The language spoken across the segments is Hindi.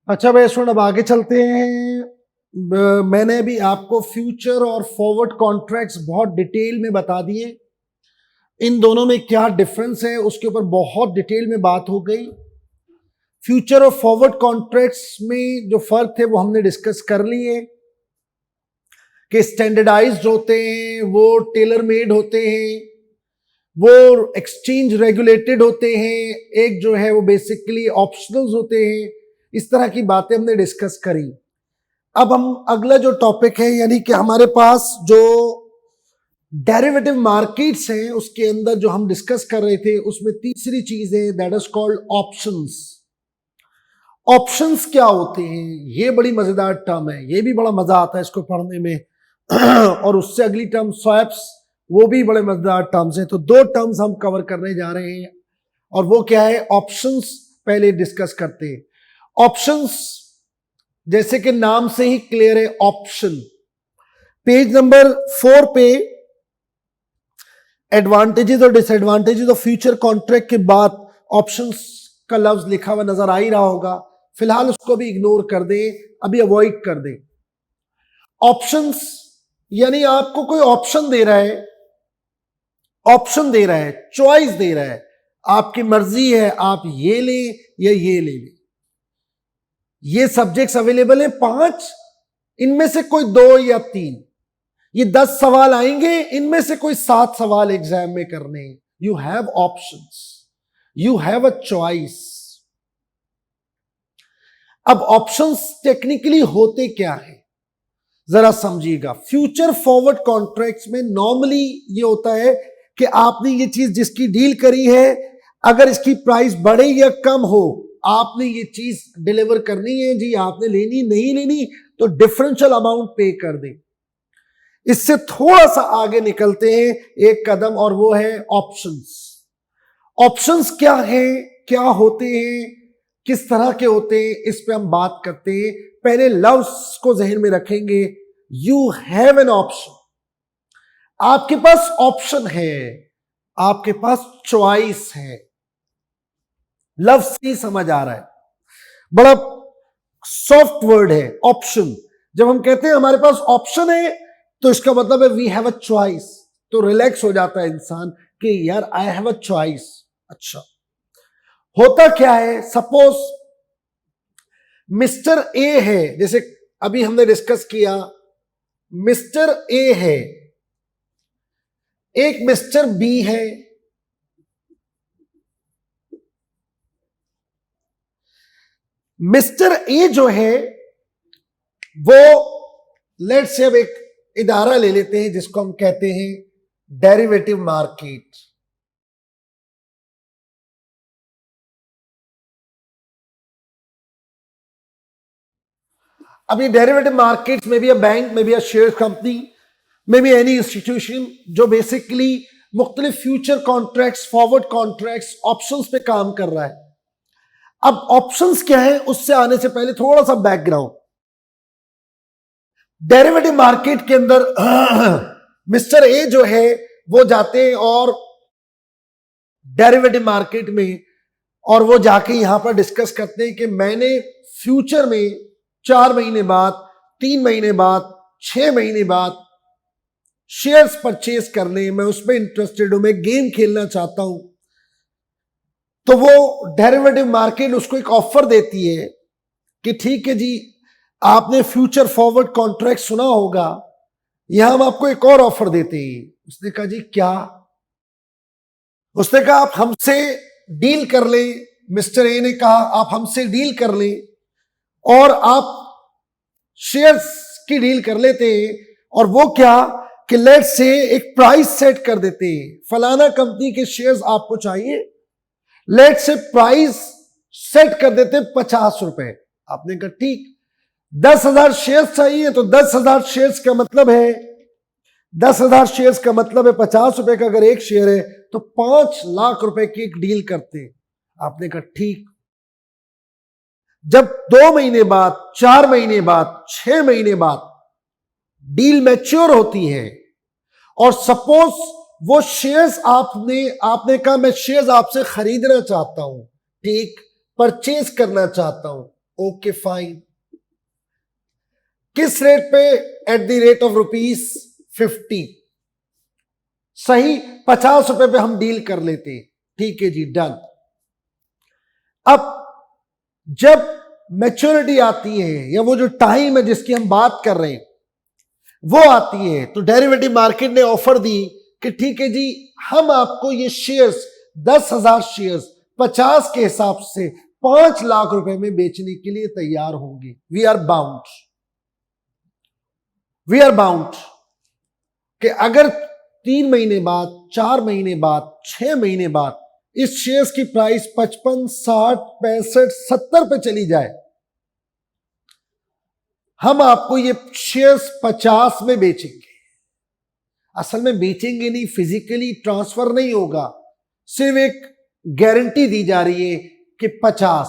अच्छा भाई सुन, अब आगे चलते हैं। मैंने भी आपको फ्यूचर और फॉरवर्ड कॉन्ट्रैक्ट्स बहुत डिटेल में बता दिए। इन दोनों में क्या डिफरेंस है उसके ऊपर बहुत डिटेल में बात हो गई। फ्यूचर और फॉरवर्ड कॉन्ट्रैक्ट्स में जो फर्क थे वो हमने डिस्कस कर लिए कि स्टैंडर्डाइज्ड होते हैं, वो टेलर मेड होते हैं, वो एक्सचेंज रेगुलेटेड होते हैं, एक जो है वो बेसिकली ऑप्शनल्स होते हैं। इस तरह की बातें हमने डिस्कस करी। अब हम अगला जो टॉपिक है यानी कि हमारे पास जो डेरिवेटिव मार्केट्स हैं उसके अंदर जो हम डिस्कस कर रहे थे उसमें तीसरी चीज है that is called options. Options क्या होते हैं? ये बड़ी मजेदार टर्म है, ये भी बड़ा मजा आता है इसको पढ़ने में और उससे अगली टर्म स्वैप्स, वो भी बड़े मजेदार टर्म्स हैं। तो दो टर्म्स हम कवर करने जा रहे हैं और वो क्या है? ऑप्शंस पहले डिस्कस करते हैं। ऑप्शंस जैसे कि नाम से ही क्लियर है, ऑप्शन। पेज नंबर 4 पे एडवांटेजेस और डिसएडवांटेजेस ऑफ फ्यूचर कॉन्ट्रैक्ट के बाद ऑप्शंस का लफ्ज लिखा हुआ नजर आ ही रहा होगा। फिलहाल उसको भी इग्नोर कर दें, अभी अवॉइड कर दें। ऑप्शंस यानी आपको कोई ऑप्शन दे रहा है, ऑप्शन दे रहा है, चॉइस दे रहा है, आपकी मर्जी है आप ये लें या ये ले लें। ये सब्जेक्ट्स अवेलेबल हैं 5, इनमें से कोई 2 या 3। ये 10 सवाल आएंगे, इनमें से कोई 7 सवाल एग्जाम में करने हैं। You have options, you have a choice. अब ऑप्शंस टेक्निकली होते क्या है जरा समझिएगा। फ्यूचर फॉरवर्ड कॉन्ट्रैक्ट्स में नॉर्मली ये होता है कि आपने ये चीज जिसकी डील करी है, अगर इसकी प्राइस बढ़े या कम हो, आपने ये चीज डिलीवर करनी है जी, आपने लेनी नहीं लेनी तो डिफरेंशियल अमाउंट पे कर दें। इससे थोड़ा सा आगे निकलते हैं एक कदम और वो है ऑप्शंस। ऑप्शंस क्या है, क्या होते हैं, किस तरह के होते हैं, इस पे हम बात करते हैं। पहले लफ्ज को जहन में रखेंगे। यू हैव एन ऑप्शन, आपके पास ऑप्शन है, आपके पास चॉइस है। लफ्ज से समझ आ रहा है, बड़ा सॉफ्ट वर्ड है ऑप्शन। जब हम कहते हैं हमारे पास ऑप्शन है तो इसका मतलब है वी हैव अ चॉइस। तो रिलैक्स हो जाता है इंसान कि यार आई हैव अ चॉइस। अच्छा, होता क्या है? सपोज मिस्टर ए है, जैसे अभी हमने डिस्कस किया, मिस्टर ए है, एक मिस्टर बी है, मिस्टर ए जो है वो लेट्स से अब एक इदारा ले लेते हैं जिसको हम कहते हैं डेरिवेटिव मार्केट। अब ये डेरिवेटिव मार्केट्स में भी अ बैंक में भी अ शेयर कंपनी में भी एनी इंस्टीट्यूशन जो बेसिकली मुख्तलिफ future contracts, forward contracts, options पे काम कर रहा है। अब ऑप्शंस क्या है उससे आने से पहले थोड़ा सा बैकग्राउंड। डेरिवेटिव मार्केट के अंदर मिस्टर ए जो है वो जाते हैं और डेरिवेटिव मार्केट में, और वो जाके यहां पर डिस्कस करते हैं कि मैंने फ्यूचर में 4 महीने बाद, 3 महीने बाद, 6 महीने बाद शेयर्स परचेज करने, मैं उसमें इंटरेस्टेड हूं, मैं गेम खेलना चाहता हूं। तो वो डेरिवेटिव मार्केट उसको एक ऑफर देती है कि ठीक है जी, आपने फ्यूचर फॉरवर्ड कॉन्ट्रैक्ट सुना होगा, यहां हम आपको एक और ऑफर देते हैं। उसने कहा जी क्या? उसने कहा आप हमसे डील कर लें। मिस्टर ए ने कहा आप हमसे डील कर लें और आप शेयर्स की डील कर लेते हैं। और वो क्या कि लेट्स से एक प्राइस सेट कर देते हैं, फलाना कंपनी के शेयर्स आपको चाहिए, लेट्स से प्राइस सेट कर देते 50 रुपए। आपने कहा ठीक, 10,000 शेयर्स चाहिए तो 10,000 शेयर्स का मतलब है 10,000 शेयर्स का मतलब है 50 रुपए का अगर एक शेयर है तो 5 लाख रुपए की एक डील करते हैं। आपने कहा ठीक। जब 2 महीने बाद, 4 महीने बाद, 6 महीने बाद डील मैच्योर होती है और सपोज वो शेयर्स आपने कहा मैं शेयर्स आपसे खरीदना चाहता हूं, ठीक, परचेज करना चाहता हूं, ओके फाइन। किस रेट पे? At the rate of ₹50। सही, 50 रुपए पे हम डील कर लेते हैं। ठीक है जी, डन। अब जब मैच्योरिटी आती है या वो जो टाइम है जिसकी हम बात कर रहे हैं वो आती है, तो डेरिवेटिव मार्केट ने ऑफर दी कि ठीक है जी, हम आपको ये शेयर्स 10,000 शेयर्स 50 के हिसाब से 5 लाख रुपए में बेचने के लिए तैयार होंगे। वी आर बाउंड कि अगर 3 महीने बाद, 4 महीने बाद, 6 महीने बाद इस शेयर्स की प्राइस 55, 60, 65, 70 पे चली जाए, हम आपको ये शेयर्स 50 में बेचेंगे। असल में बेचेंगे नहीं, फिजिकली ट्रांसफर नहीं होगा, सिर्फ एक गारंटी दी जा रही है कि 50।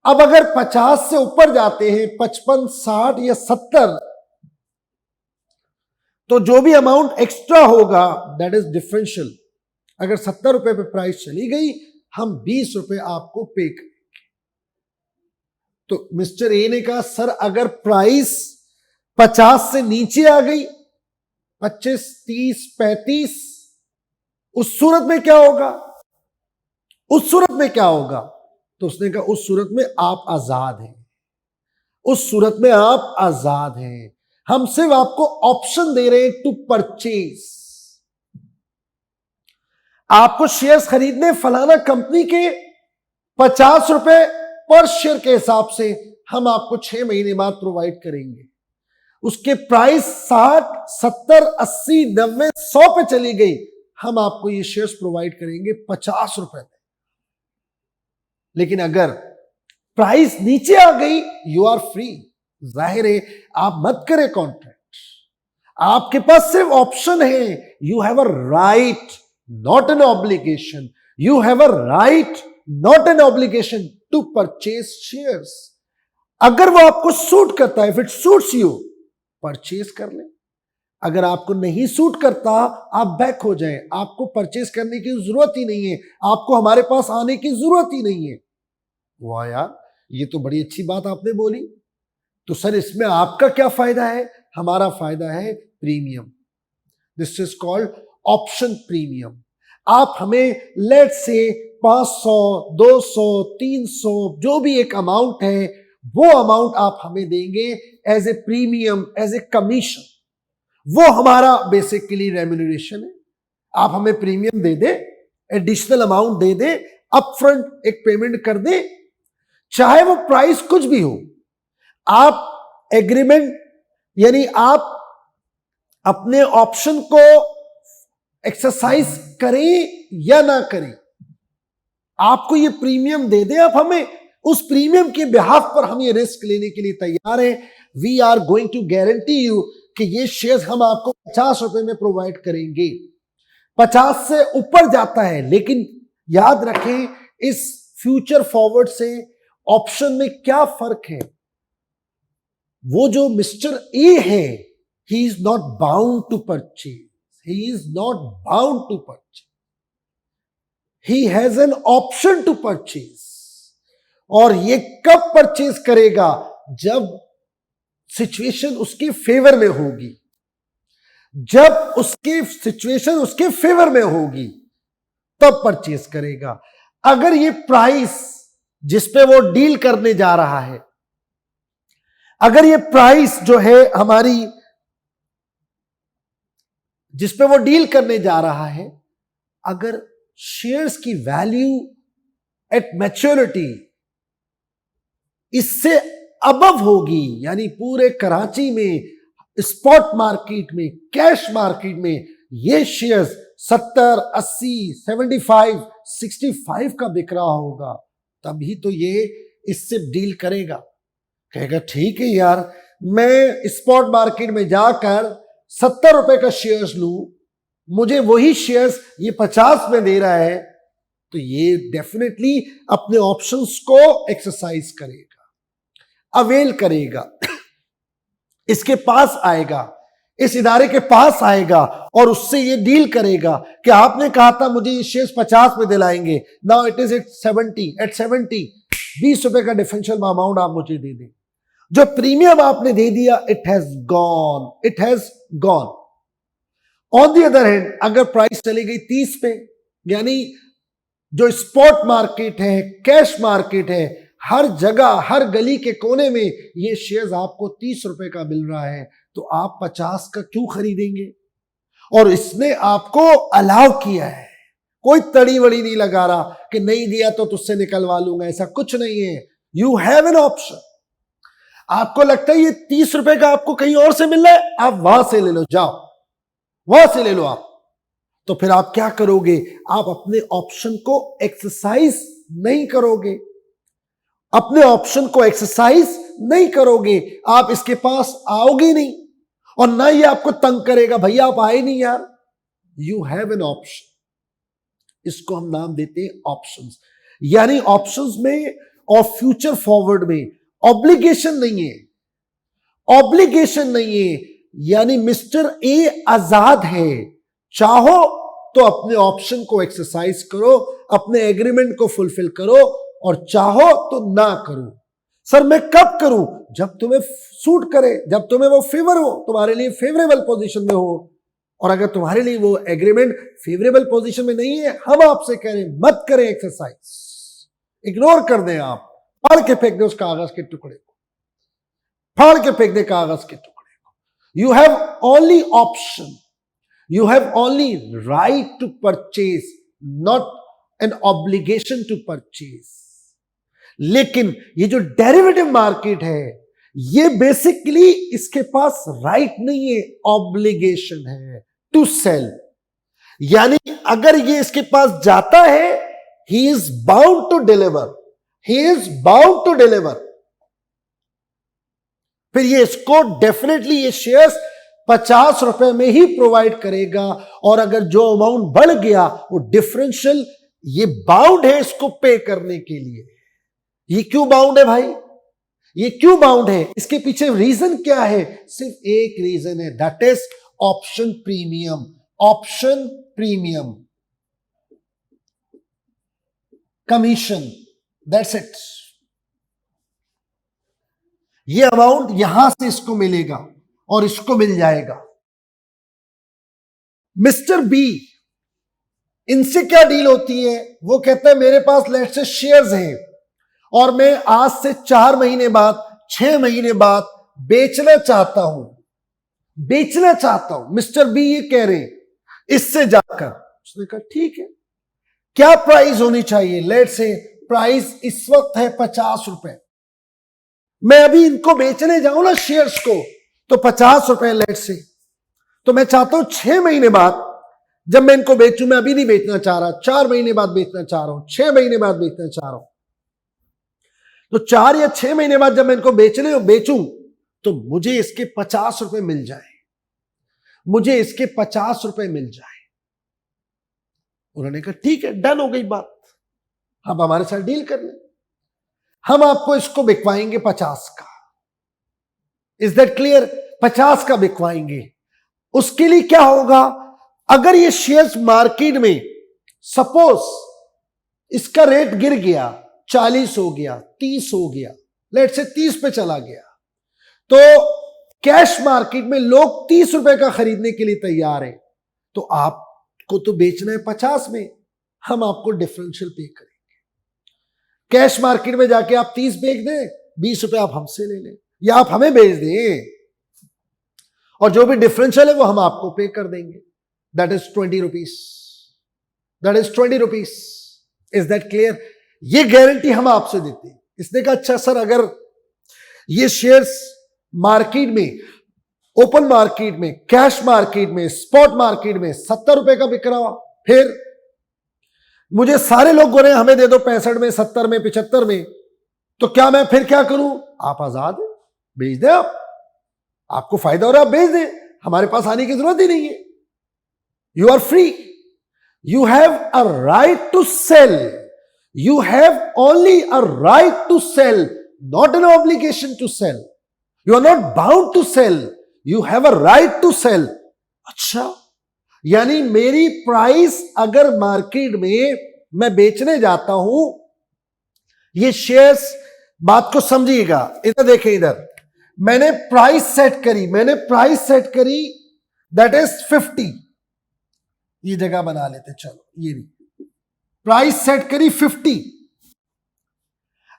अब अगर 50 से ऊपर जाते हैं, 55, 60 या 70, तो जो भी अमाउंट एक्स्ट्रा होगा दैट इज डिफरेंशियल। अगर 70 रुपए पे प्राइस चली गई, हम 20 रुपए आपको पे करेंगे। तो मिस्टर ए ने कहा सर अगर प्राइस 50 से नीचे आ गई, 25, 30, 35, उस सूरत में क्या होगा? तो उसने कहा उस सूरत में आप आजाद हैं, हम सिर्फ आपको ऑप्शन दे रहे हैं टू परचेज। आपको शेयर्स खरीदने फलाना कंपनी के 50 रुपए पर शेयर के हिसाब से हम आपको 6 महीने बाद प्रोवाइड करेंगे। उसके प्राइस 60, 70, 80, 90, 100 पे चली गई, हम आपको ये शेयर्स प्रोवाइड करेंगे 50 रुपए में। लेकिन अगर प्राइस नीचे आ गई, यू आर फ्री। जाहिर है आप मत करें कॉन्ट्रैक्ट, आपके पास सिर्फ ऑप्शन है। You have a right not an obligation, to purchase shares. अगर वो आपको सूट करता है, if it suits you, purchase कर ले। अगर आपको नहीं सूट करता, आप बैक हो जाएं। आपको परचेज करने की जरूरत ही नहीं है, आपको हमारे पास आने की जरूरत ही नहीं है। वाह यार, ये तो बड़ी अच्छी बात आपने बोली। तो सर इसमें आपका क्या फायदा है? हमारा फायदा है premium. This is called option premium. आप हमें लेट से 500, 200, 300 जो भी एक अमाउंट है, वो अमाउंट आप हमें देंगे as a premium, as a commission. वो हमारा बेसिकली रेम्यूनरेशन है। आप हमें प्रीमियम दे दे, एडिशनल अमाउंट दे दे, अपफ्रंट एक पेमेंट कर दे, चाहे वो प्राइस कुछ भी हो। आप एग्रीमेंट यानी आप अपने ऑप्शन को एक्सरसाइज करें या ना करें, आपको ये प्रीमियम दे दें, आप हमें उस प्रीमियम के बिहाफ पर हम ये रिस्क लेने के लिए तैयार हैं। We are going to guarantee you कि ये शेयर्स हम आपको 50 रुपए में प्रोवाइड करेंगे। 50 से ऊपर जाता है, लेकिन याद रखें इस फ्यूचर फॉरवर्ड से ऑप्शन में क्या फर्क है। वो जो मिस्टर ए है, he is not bound to purchase, he has an option to purchase. और ये कब परचेज करेगा? जब सिचुएशन उसके फेवर में होगी। जब उसकी सिचुएशन उसके फेवर में होगी तब परचेज करेगा। अगर ये प्राइस जिस पे वो डील करने जा रहा है, अगर ये प्राइस जो है हमारी जिस पे वो डील करने जा रहा है, अगर शेयर्स की वैल्यू एट मैच्योरिटी इससे अबव होगी, यानी पूरे कराची में स्पॉट मार्केट में, कैश मार्केट में ये शेयर्स 70, 80, 75, 65 का बिक रहा होगा, तभी तो ये इससे डील करेगा। कहेगा ठीक है यार, मैं स्पॉट मार्केट में जाकर 70 रुपए का शेयर्स लूं, मुझे वही शेयर्स ये 50 में दे रहा है, तो ये डेफिनेटली अपने ऑप्शंस को एक्सरसाइज करेगा, अवेल करेगा, इसके पास आएगा, इस इदारे के पास आएगा और उससे ये डील करेगा कि आपने कहा था मुझे ये शेयर्स 50 में दिलाएंगे, नाउ इट इज एट 70, ₹20 का डिफरेंशियल अमाउंट आप मुझे दे दें। जो प्रीमियम आपने दे दिया, it has gone. On the other hand, अगर प्राइस चली गई 30 पे, यानी जो स्पॉट मार्केट है, कैश मार्केट है, हर जगह, हर गली के कोने में ये शेयर्स आपको ₹30 का मिल रहा है, तो आप 50 का क्यों खरीदेंगे? और इसने आपको अलाउ किया है, कोई तड़ी वड़ी नहीं लगा रहा कि नहीं दिया तो तुझसे निकलवा लूंगा, ऐसा कुछ नहीं है। You have an option. आपको लगता है ये ₹30 का आपको कहीं और से मिल रहा है, आप वहां से ले लो, जाओ वहां से ले लो आप। तो फिर आप क्या करोगे? आप अपने ऑप्शन को एक्सरसाइज नहीं करोगे, अपने ऑप्शन को एक्सरसाइज नहीं करोगे, आप इसके पास आओगे नहीं, और ना ये आपको तंग करेगा, भैया आप आए नहीं यार। यू हैव एन ऑप्शन, इसको हम नाम देते हैं ऑप्शंस। यानी ऑप्शंस में और फ्यूचर फॉरवर्ड में ऑब्लिगेशन नहीं है, ऑब्लिगेशन नहीं है। यानी मिस्टर ए आजाद है, चाहो तो अपने ऑप्शन को एक्सरसाइज करो, अपने एग्रीमेंट को फुलफिल करो, और चाहो तो ना करो। सर मैं कब करूं? जब तुम्हें सूट करे, जब तुम्हें वो फेवर हो, तुम्हारे लिए फेवरेबल पोजीशन में हो। और अगर तुम्हारे लिए वो एग्रीमेंट फेवरेबल पोजीशन में नहीं है, हम आपसे कह रहे हैं मत करें एक्सरसाइज, इग्नोर कर दें, आप फाड़ के फेंक दें उस कागज के टुकड़े को, फाड़ के फेंक दें कागज के टुकड़े को। You have only option, you have only right to purchase, not an obligation to purchase. लेकिन ये जो डेरिवेटिव मार्केट है, ये बेसिकली इसके पास राइट नहीं है, ऑब्लिगेशन है टू सेल। यानी अगर ये इसके पास जाता है, he is bound to deliver, he is bound to deliver. फिर ये इसको डेफिनेटली ये शेयर्स ₹50 में ही प्रोवाइड करेगा, और अगर जो अमाउंट बढ़ गया वो डिफरेंशियल, ये बाउंड है इसको पे करने के लिए। ये क्यों बाउंड है भाई? ये क्यों बाउंड है? इसके पीछे रीजन क्या है? सिर्फ एक रीजन है, that is option premium. Option premium, commission, that's it. ये अमाउंट यहां से इसको मिलेगा और इसको मिल जाएगा। मिस्टर बी, इनसे क्या डील होती है? वो कहता है मेरे पास लेट्स से शेयर्स हैं, और मैं आज से 4 महीने बाद, 6 महीने बाद बेचना चाहता हूं, बेचना चाहता हूं। मिस्टर बी ये कह रहे हैं इससे जाकर, उसने कहा ठीक है, क्या प्राइस होनी चाहिए? लेट्स से प्राइस इस वक्त है ₹50। मैं अभी इनको बेचने जाऊं ना शेयर्स को, तो ₹50 लेट्स से, तो मैं चाहता हूं 6 महीने बाद जब मैं इनको बेचूं, मैं अभी नहीं बेचना चाह रहा, 4 महीने बाद बेचना चाह रहा हूं, 6 महीने बाद बेचना चाह रहा हूं, तो 4 या 6 महीने बाद जब मैं इनको बेचूं, तो मुझे इसके ₹50 मिल जाए, मुझे इसके ₹50 मिल जाए। उन्होंने कहा ठीक है, डन हो गई बात, अब हमारे साथ डील कर लें, हम आपको इसको बिकवाएंगे 50 का। Is that clear? 50 का बिकवाएंगे। उसके लिए क्या होगा? अगर ये शेयर्स मार्केट में सपोज इसका रेट गिर गया, 40 हो गया, 30 हो गया, लेट से 30 पे चला गया, तो कैश मार्केट में लोग ₹30 का खरीदने के लिए तैयार है, तो आपको तो बेचना है 50 में, हम आपको डिफरेंशियल पे करेंगे। कैश मार्केट में जाके आप 30 बेच दें, ₹20 आप हमसे ले लें, या आप हमें बेच दें, और जो भी डिफरेंशियल है वो हम आपको पे कर देंगे, that is ₹20, that is ₹20। Is that clear? ये गारंटी हम आपसे देते हैं। इसने कहा अच्छा सर, अगर ये शेयर्स मार्केट में, ओपन मार्केट में, कैश मार्केट में, स्पॉट मार्केट में ₹70 का बिक रहा, फिर मुझे सारे लोग बोले हमें दे दो 65 में, 70 में, 75 में, तो क्या मैं फिर क्या करूं? आप आजाद हैं, बेच दें, आपको फायदा हो रहा है, आप बेच दें, हमारे पास आने की जरूरत ही नहीं है। You are free, you have a right to sell, you have only a right to sell, not an obligation to sell, you are not bound to sell, you have a right to sell. अच्छा, यानी मेरी प्राइस अगर मार्केट में मैं बेचने जाता हूं ये शेयर्स, बात को समझिएगा, इधर देखें, इधर मैंने प्राइस सेट करी, दैट इज 50। ये जगह बना लेते, चलो ये भी प्राइस सेट करी 50।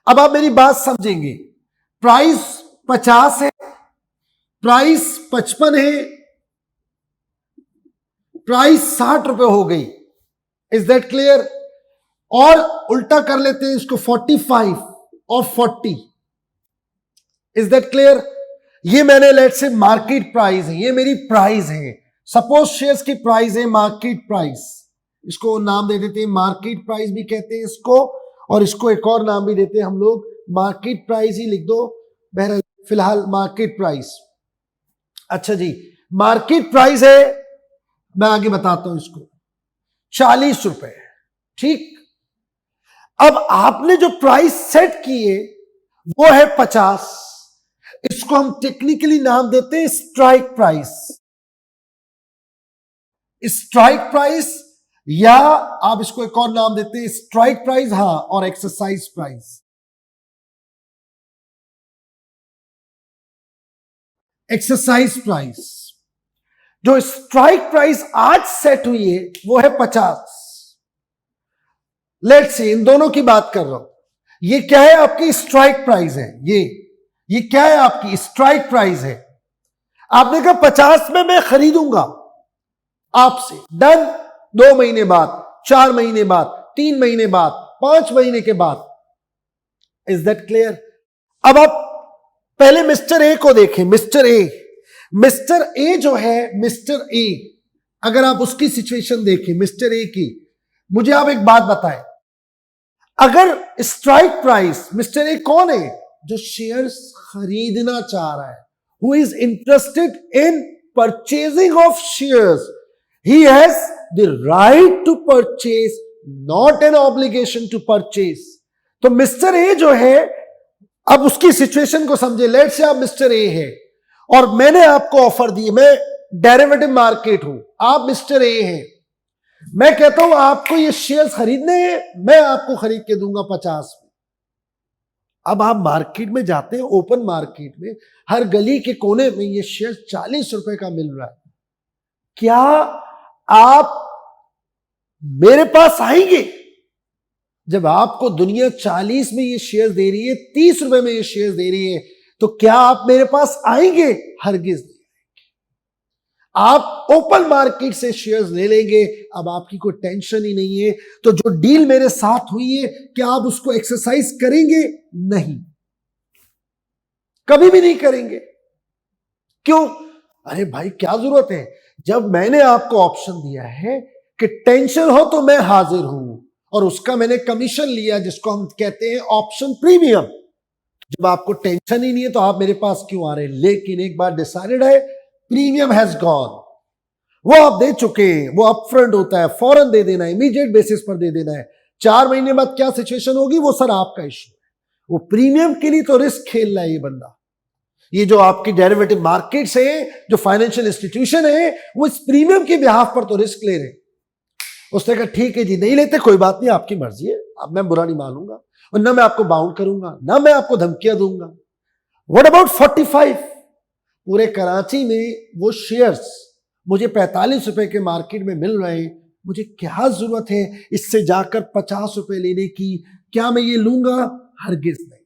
अब आप मेरी बात समझेंगे, प्राइस 50 है, प्राइस 55 है, प्राइस 60 रुपए हो गई। Is that clear? और उल्टा कर लेते हैं इसको, 45 और 40। Is that clear? ये मैंने लेट से मार्केट प्राइस है, ये मेरी प्राइस है। सपोज शेयर्स की प्राइस है मार्केट प्राइस, इसको नाम दे देते हैं मार्केट प्राइस भी कहते हैं इसको, और इसको एक और नाम भी देते हैं हम लोग, मार्केट प्राइस ही लिख दो, बहरहाल फिलहाल मार्केट प्राइस। अच्छा जी, मार्केट प्राइस है, मैं आगे बताता हूं इसको, 40 रुपए। ठीक, अब आपने जो प्राइस सेट किए वो है 50, इसको हम टेक्निकली नाम देते हैं स्ट्राइक प्राइस। स्ट्राइक प्राइस, या आप इसको एक और नाम देते हैं स्ट्राइक प्राइस, हां, और एक्सरसाइज प्राइस। एक्सरसाइज प्राइस, जो स्ट्राइक प्राइस आज सेट हुई है वो है 50। लेट्स से इन दोनों की बात कर रहा हूं, ये क्या है आपकी स्ट्राइक प्राइस है, ये क्या है आपकी स्ट्राइक प्राइस है। आपने कहा 50 में मैं खरीदूंगा आपसे, डन। 2 महीने बाद, 4 महीने बाद, 3 महीने बाद, 5 महीने के बाद। Is that clear? अब आप पहले मिस्टर ए को देखें, मिस्टर ए जो है, मिस्टर ए, अगर आप उसकी सिचुएशन देखें मिस्टर ए की, मुझे आप एक बात बताएं, अगर स्ट्राइक प्राइस, मिस्टर ए कौन है? जो शेयर्स खरीदना चाह रहा है, who is interested in purchasing of shares, he has the right to purchase, not an obligation to purchase। तो मिस्टर ए जो है, अब उसकी सिचुएशन को समझे। लेट से आप मिस्टर ए है और मैंने आपको ऑफर दी, मैं डेरिवेटिव मार्केट हूं, आप मिस्टर ए हैं, मैं कहता हूं आपको ये शेयर्स खरीदने हैं, मैं आपको खरीद के दूंगा 50 में। अब आप मार्केट में जाते हैं, ओपन मार्केट में हर गली के कोने में ये शेयर 40 रुपए का मिल रहा है, क्या आप मेरे पास आएंगे? जब आपको दुनिया 40 में ये शेयर दे रही है, 30 रुपए में ये शेयर दे रही है, तो क्या आप मेरे पास आएंगे? हरगिज नहीं आएंगे। आप ओपन मार्केट से शेयर्स ले लेंगे, अब आपकी कोई टेंशन ही नहीं है। तो जो डील मेरे साथ हुई है, क्या आप उसको एक्सरसाइज करेंगे? नहीं, कभी भी नहीं करेंगे। क्यों? अरे भाई क्या जरूरत है, जब मैंने आपको ऑप्शन दिया है कि टेंशन हो तो मैं हाजिर हूं, और उसका मैंने कमीशन लिया जिसको हम कहते हैं ऑप्शन प्रीमियम। जब आपको टेंशन ही नहीं है तो आप मेरे पास क्यों आ रहे हैं? लेकिन एक बार डिसाइडेड है, प्रीमियम हैज गॉन, वो आप दे चुके हैं, वो अपफ्रंट होता है, फौरन दे देना है, इमीडिएट बेसिस पर दे देना है। 4 महीने बाद क्या सिचुएशन होगी वो सर आपका इश्यू है। वो प्रीमियम के लिए तो रिस्क खेल रहा है ये बंदा। ये जो आपकी डेरिवेटिव मार्केट्स है, जो फाइनेंशियल इंस्टीट्यूशन है, वो इस प्रीमियम के बिहाफ पर तो रिस्क ले रहे हैं। उसने कहा ठीक है जी, नहीं लेते कोई बात नहीं, आपकी मर्जी है, अब मैं बुरा नहीं मानूंगा, और ना मैं आपको बाउंड करूंगा, ना मैं आपको धमकियां दूंगा। What about 45? पूरे कराची में वो शेयर्स मुझे 45 रुपए के मार्केट में मिल रहे हैं, मुझे क्या जरूरत है इससे जाकर 50 रुपए लेने की? क्या मैं ये लूंगा? हरगिज नहीं।